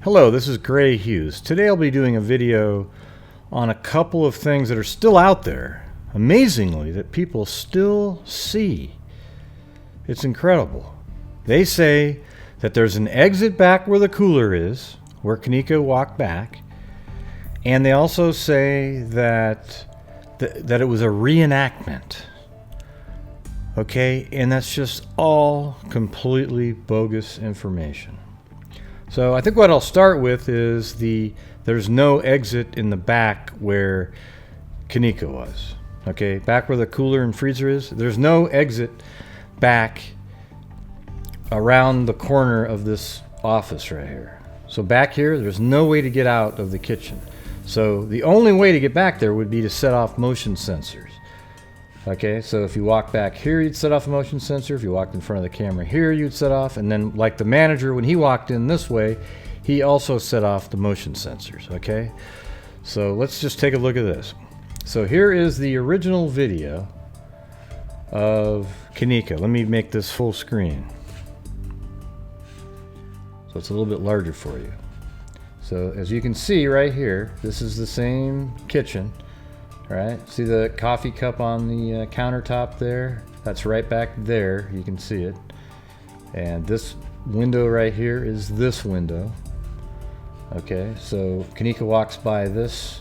Hello, this is Gray Hughes. Today I'll be doing a video on a couple of things that are still out there, amazingly, that people still see. It's incredible. They say that there's an exit back where the cooler is, where Kenneka walked back, and they also say that it was a reenactment. Okay, and that's just all completely bogus information. So I think what I'll start with is there's no exit in the back where Kenneka was. Okay, back where the cooler and freezer is, there's no exit back around the corner of this office right here. So back here, there's no way to get out of the kitchen. So the only way to get back there would be to set off motion sensors. Okay, so if you walk back here, you'd set off a motion sensor. If you walked in front of the camera here, you'd set off. And then like the manager, when he walked in this way, he also set off the motion sensors, okay? So let's just take a look at this. So here is the original video of Kenneka. Let me make this full screen, so it's a little bit larger for you. So as you can see right here, this is the same kitchen. Right, see the coffee cup on the countertop there? That's right back there, you can see it. And this window right here is this window. Okay, so Kenneka walks by this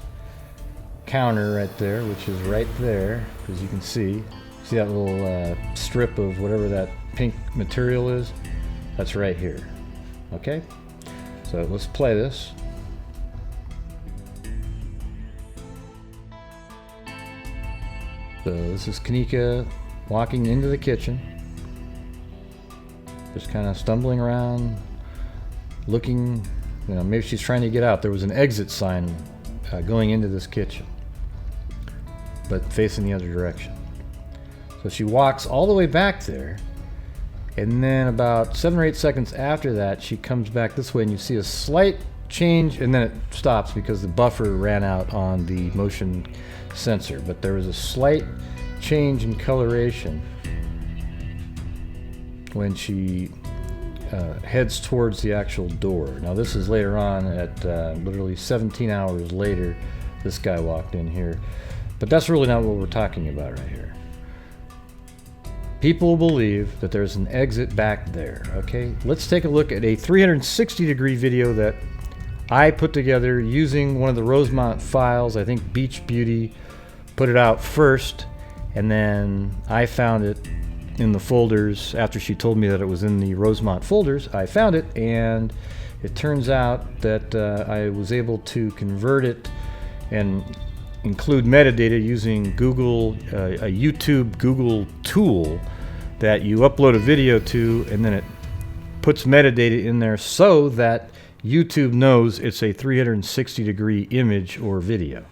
counter right there, which is right there, as you can see. See that little strip of whatever that pink material is? That's right here. Okay, so let's play this. So this is Kenneka walking into the kitchen, just kind of stumbling around, looking, you know, maybe she's trying to get out. There was an exit sign going into this kitchen, but facing the other direction. So she walks all the way back there, and then about 7 or 8 seconds after that, she comes back this way, and you see a slight change, and then it stops because the buffer ran out on the motion sensor, but there was a slight change in coloration when she heads towards the actual door. Now this is later on at literally 17 hours later, this guy walked in here, but that's really not what we're talking about right here. People believe that there's an exit back there. Okay, let's take a look at a 360-degree video that I put together using one of the Rosemont files. I think Beach Beauty put it out first, and then I found it in the folders after she told me that it was in the Rosemont folders. I found it, and it turns out that I was able to convert it and include metadata using Google, a YouTube Google tool that you upload a video to, and then it puts metadata in there so that YouTube knows it's a 360-degree image or video.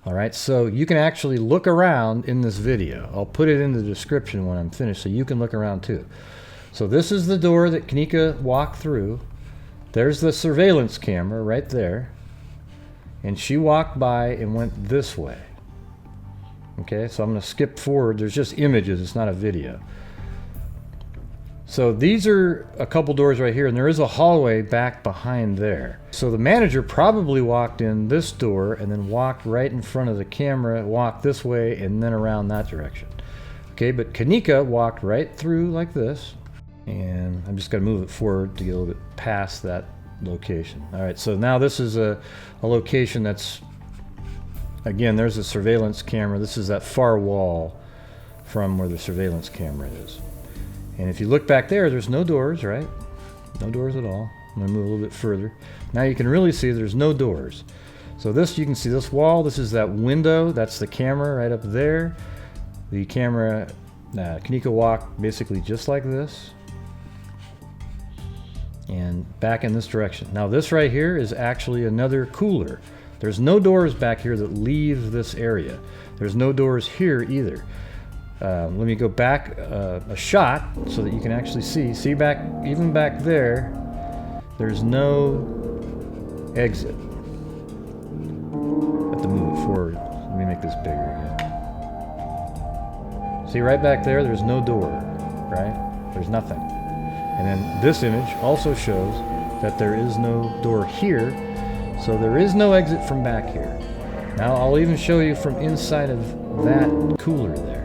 All right, so you can actually look around in this video. I'll put it in the description when I'm finished so you can look around too. So this is the door that Kenneka walked through. There's the surveillance camera right there. And she walked by and went this way. Okay, so I'm going to skip forward. There's just images, it's not a video. So these are a couple doors right here, and there is a hallway back behind there. So the manager probably walked in this door and then walked right in front of the camera, walked this way, and then around that direction. Okay, but Kenneka walked right through like this, and I'm just going to move it forward to get a little bit past that location. All right, so now this is a location that's, again, there's a surveillance camera. This is that far wall from where the surveillance camera is. And if you look back there, there's no doors, right? No doors at all. I'm going to move a little bit further. Now you can really see there's no doors. So this, you can see this wall. This is that window. That's the camera right up there. The camera, Kenneka walked basically just like this, and back in this direction. Now this right here is actually another cooler. There's no doors back here that leave this area. There's no doors here either. Let me go back a shot so that you can actually see. See back, even back there, there's no exit. Have to move it forward. Let me make this bigger again. See right back there, there's no door, right? There's nothing. And then this image also shows that there is no door here, so there is no exit from back here. Now I'll even show you from inside of that cooler there.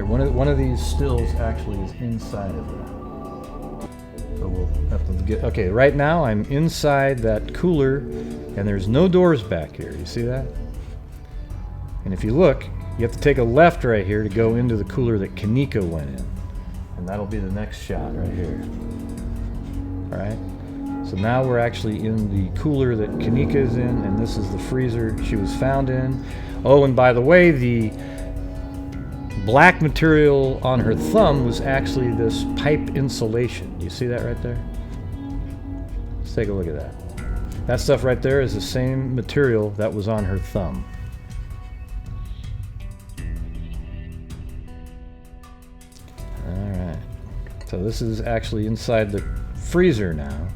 One of these stills actually is inside of that. So we'll have to get, okay, right now I'm inside that cooler and there's no doors back here. You see that? And if you look, you have to take a left right here to go into the cooler that Kenneka went in. And that'll be the next shot right here. All right. So now we're actually in the cooler that Kenneka is in, and this is the freezer she was found in. Oh, and by the way, the black material on her thumb was actually this pipe insulation. You see that right there? Let's take a look at that. That stuff right there is the same material that was on her thumb. Alright. So this is actually inside the freezer now.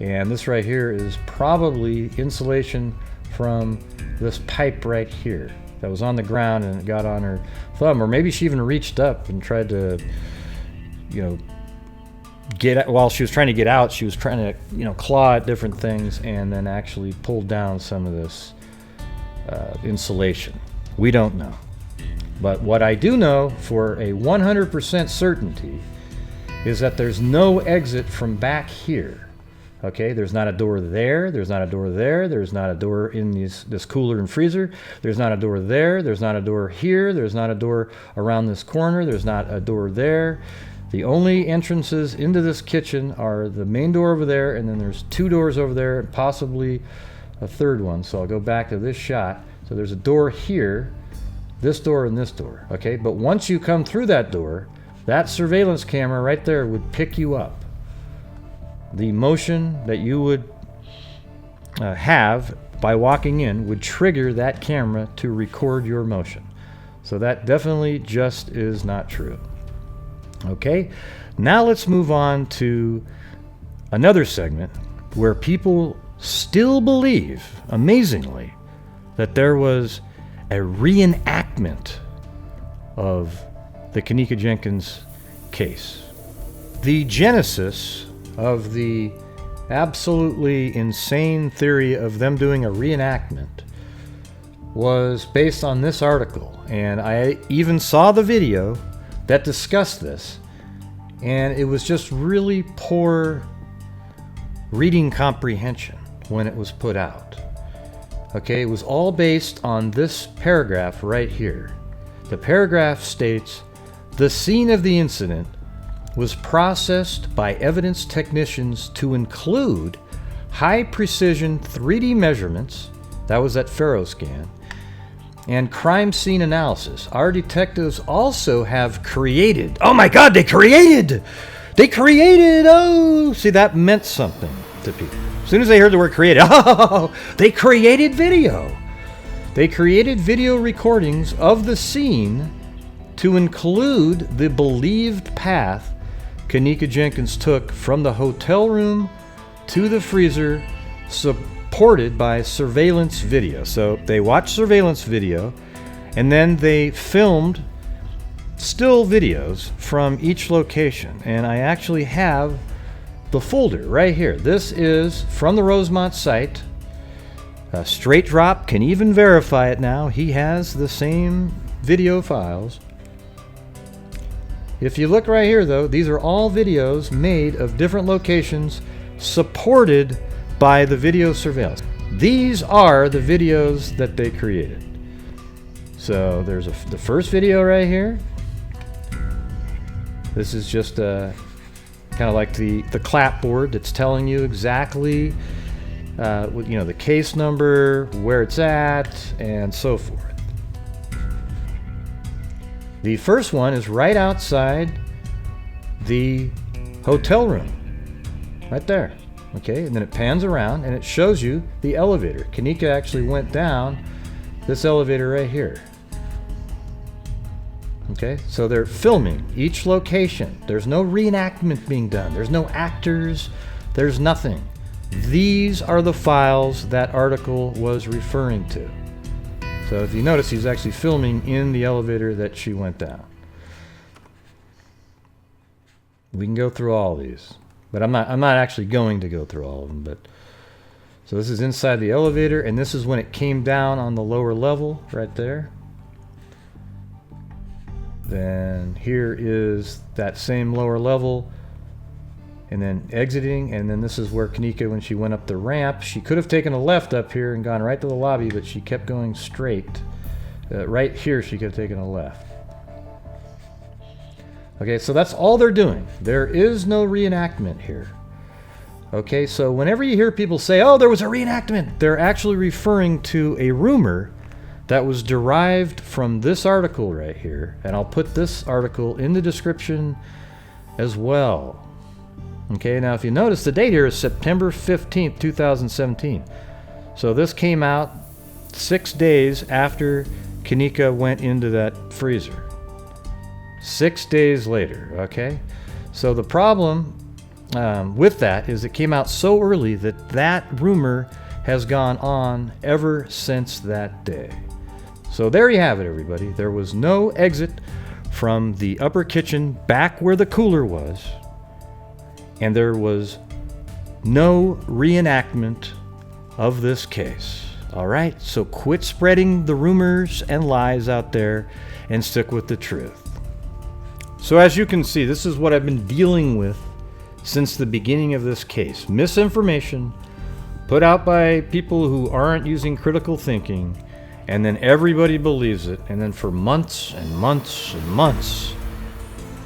And this right here is probably insulation from this pipe right here that was on the ground and it got on her thumb, or maybe she even reached up and tried to, you know, while she was trying to get out, she was trying to, you know, claw at different things and then actually pulled down some of this insulation. We don't know. But what I do know for a 100% certainty is that there's no exit from back here. Okay, there's not a door there, there's not a door there, there's not a door in this cooler and freezer, there's not a door there, there's not a door here, there's not a door around this corner, there's not a door there. The only entrances into this kitchen are the main door over there, and then there's two doors over there, and possibly a third one. So I'll go back to this shot. So there's a door here, this door, and this door. Okay, but once you come through that door, that surveillance camera right there would pick you up. The motion that you would have by walking in would trigger that camera to record your motion. So that definitely just is not true. Okay, now let's move on to another segment where people still believe, amazingly, that there was a reenactment of the Kenneka Jenkins case. The genesis of the absolutely insane theory of them doing a reenactment was based on this article, and I even saw the video that discussed this, and it was just really poor reading comprehension when it was put out. Okay, it was all based on this paragraph right here. The paragraph states, "The scene of the incident was processed by evidence technicians to include high-precision 3D measurements," that was that Faro scan, "and crime scene analysis. Our detectives also have created..." Oh my God, they created! They created! Oh, see, that meant something to people. As soon as they heard the word created, oh, they created video. They created video recordings of the scene to include the believed path Kenneka Jenkins took from the hotel room to the freezer, supported by surveillance video. So they watched surveillance video, and then they filmed still videos from each location. And I actually have the folder right here. This is from the Rosemont site. Straight Drop can even verify it now. He has the same video files. If you look right here, though, these are all videos made of different locations supported by the video surveillance. These are the videos that they created. So there's the first video right here. This is just kind of like the clapboard that's telling you exactly the case number, where it's at, and so forth. The first one is right outside the hotel room, right there. Okay, and then it pans around and it shows you the elevator. Kenneka actually went down this elevator right here. Okay, so they're filming each location. There's no reenactment being done. There's no actors. There's nothing. These are the files that article was referring to. So if you notice, he's actually filming in the elevator that she went down. We can go through all these, but I'm not actually going to go through all of them. But so this is inside the elevator, and this is when it came down on the lower level right there. Then here is that same lower level, and then exiting, and then this is where Kenneka, when she went up the ramp, she could have taken a left up here and gone right to the lobby, but she kept going straight. Right here she could have taken a left. Okay, so that's all they're doing. There is no reenactment here. Okay, so whenever you hear people say, oh, there was a reenactment, they're actually referring to a rumor that was derived from this article right here, and I'll put this article in the description as well. Okay, now if you notice, the date here is September 15th, 2017. So this came out 6 days after Kenneka went into that freezer. 6 days later, okay? So the problem with that is it came out so early that that rumor has gone on ever since that day. So there you have it, everybody. There was no exit from the upper kitchen back where the cooler was, and there was no reenactment of this case. All right, so quit spreading the rumors and lies out there and stick with the truth. So as you can see, this is what I've been dealing with since the beginning of this case. Misinformation put out by people who aren't using critical thinking, and then everybody believes it, and then for months and months and months,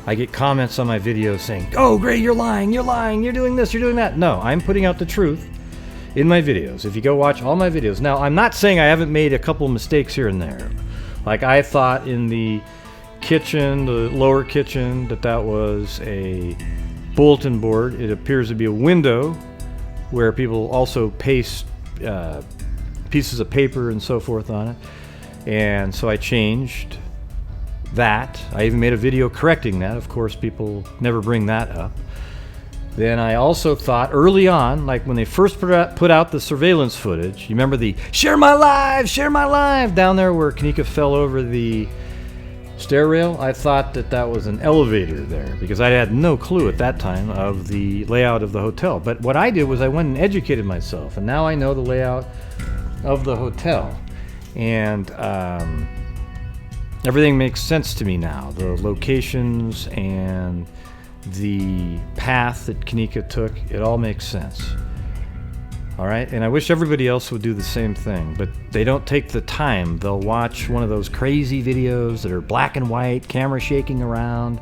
I get comments on my videos saying, oh, Gray, you're lying, you're doing this, you're doing that. No, I'm putting out the truth in my videos. If you go watch all my videos. Now, I'm not saying I haven't made a couple mistakes here and there. Like I thought in the kitchen, the lower kitchen, that was a bulletin board. It appears to be a window where people also paste pieces of paper and so forth on it. And so I changed that. I even made a video correcting that. Of course, people never bring that up. Then I also thought early on, like when they first put out the surveillance footage, you remember the share my live down there where Kenneka fell over the stair rail? I thought that was an elevator there because I had no clue at that time of the layout of the hotel. But what I did was I went and educated myself, and now I know the layout of the hotel. And everything makes sense to me now. The locations and the path that Kenneka took, it all makes sense. All right, and I wish everybody else would do the same thing, but they don't take the time. They'll watch one of those crazy videos that are black and white, camera shaking around,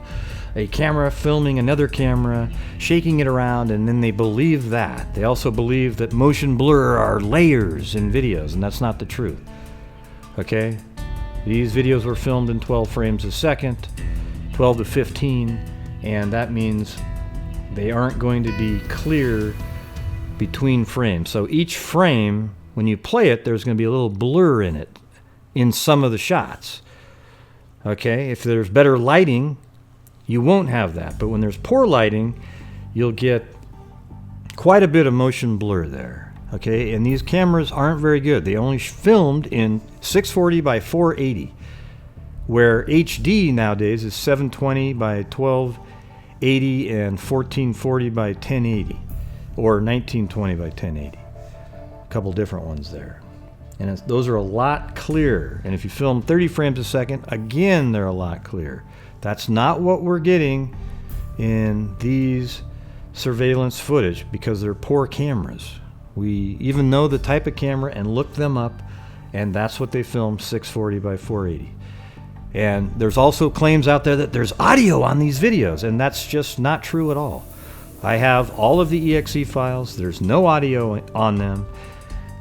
a camera filming another camera, shaking it around, and then they believe that. They also believe that motion blur are layers in videos, and that's not the truth. Okay? These videos were filmed in 12 frames a second, 12 to 15, and that means they aren't going to be clear between frames. So each frame, when you play it, there's going to be a little blur in it in some of the shots. Okay? If there's better lighting, you won't have that. But when there's poor lighting, you'll get quite a bit of motion blur there. Okay? And these cameras aren't very good. They only filmed in 640 by 480, where HD nowadays is 720 by 1280 and 1440 by 1080, or 1920 by 1080. A couple different ones there. And those are a lot clearer. And if you film 30 frames a second, again, they're a lot clearer. That's not what we're getting in these surveillance footage because they're poor cameras. We even know the type of camera and looked them up, and that's what they filmed, 640 by 480. And there's also claims out there that there's audio on these videos, and that's just not true at all. I have all of the EXE files. There's no audio on them.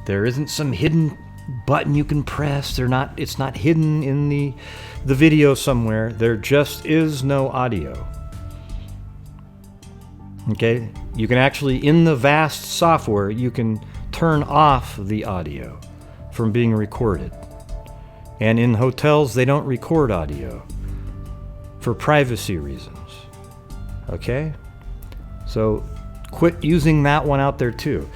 There isn't some hidden button you can press. It's not hidden in the video somewhere. There just is no audio. Okay? You can actually, in the VAST software, you can turn off the audio from being recorded. And in hotels, they don't record audio for privacy reasons. Okay? So quit using that one out there too.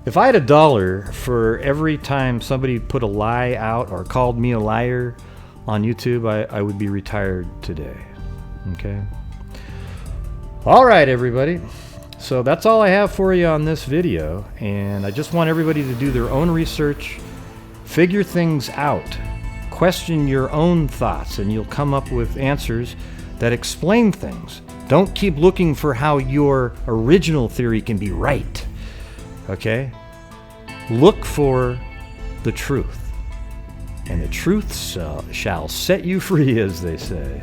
If I had $1 for every time somebody put a lie out or called me a liar on YouTube, I would be retired today. Okay? All right, everybody. So that's all I have for you on this video, and I just want everybody to do their own research, figure things out, question your own thoughts, and you'll come up with answers that explain things. Don't keep looking for how your original theory can be right. Okay? Look for the truth, and the truth shall set you free, as they say.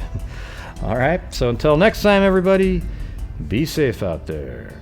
All right, so until next time, everybody, be safe out there.